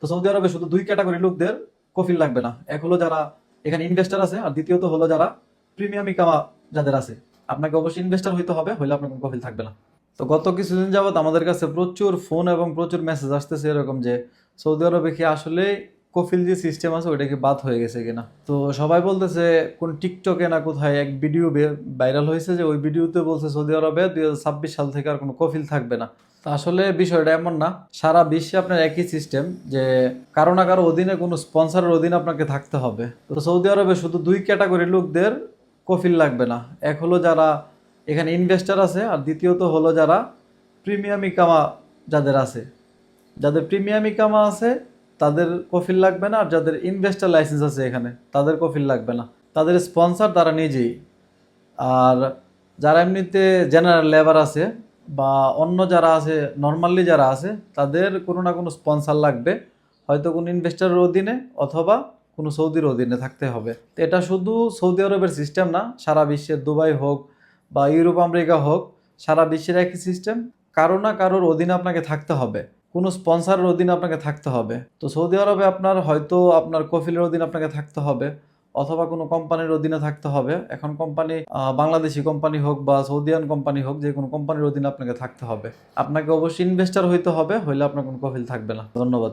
তো সৌদি আরবে শুধু দুই ক্যাটাগরি লোকদের কফিল লাগবে না। এক হলো যারা এখানে ইনভেস্টার আছে, আর দ্বিতীয়ত হলো যারা প্রিমিয়াম ইকামা যাদের আছে। আপনাকে অবশ্যই ইনভেস্টার হইতে হবে, হইলে আপনার কোনো কফিল থাকবে না। তো গত কিছুদিন যাবত আমাদের কাছে প্রচুর ফোন এবং প্রচুর মেসেজ আসতেছে এরকম যে সৌদি আরবে কি আসলে কফিল যে সিস্টেম আছে ওইটা কি বাদ হয়ে গেছে কিনা। তো সবাই বলতেছে, কোন টিকটকে না কোথায় এক ভিডিও ভাইরাল হয়েছে যে ওই ভিডিওতে বলছে সৌদি আরবে 2026 সাল থেকে আর কোনো কফিল থাকবে না। তো আসলে বিষয়টা এমন না, সারা বিশ্বে আপনার একই সিস্টেম যে কারো না কারো অধীনে কোনো স্পন্সরের অধীনে আপনাকে থাকতে হবে। তো সৌদি আরবে শুধু দুই ক্যাটাগরি লোকদের কফিল লাগবে না। এক হলো যারা এখানে ইনভেস্টার আছে, আর দ্বিতীয়ত হলো যারা প্রিমিয়াম ইকামা যাদের আছে। যাদের প্রিমিয়াম ইকামা আছে তাদের কফিল লাগবে না, আর যাদের ইনভেস্টার লাইসেন্স আছে এখানে তাদের কফিল লাগবে না। তাদের স্পন্সর তারা নিজেই। আর যারা এমনিতে জেনারেল লেবার আছে বা অন্য যারা আছে, নর্মালি যারা আছে, তাদের কোনো না কোনো স্পন্সর লাগবে, হয়তো কোনো ইনভেস্টারের অধীনে অথবা কোনো সৌদির অধীনে থাকতে হবে। তো এটা শুধু সৌদি আরবের সিস্টেম না, সারা বিশ্বের দুবাই হোক বা ইউরোপ আমেরিকা হোক, সারা বিশ্বের একই সিস্টেম। কারো না কারোর অধীনে আপনাকে থাকতে হবে, কোনো স্পন্সরের অধীনে আপনাকে থাকতে হবে। তো সৌদি আরবে আপনার হয়তো আপনার কফিলের অধীনে আপনাকে থাকতে হবে অথবা কোনো কোম্পানির অধীনে থাকতে হবে। এখন কোম্পানি বাংলাদেশি কোম্পানি হোক বা সৌদিয়ান কোম্পানি হোক, যে কোনো কোম্পানির অধীনে আপনাকে থাকতে হবে। আপনাকে অবশ্যই ইনভেস্টার হইতে হবে, হইলে আপনার কোনো কফিল থাকবে না। ধন্যবাদ।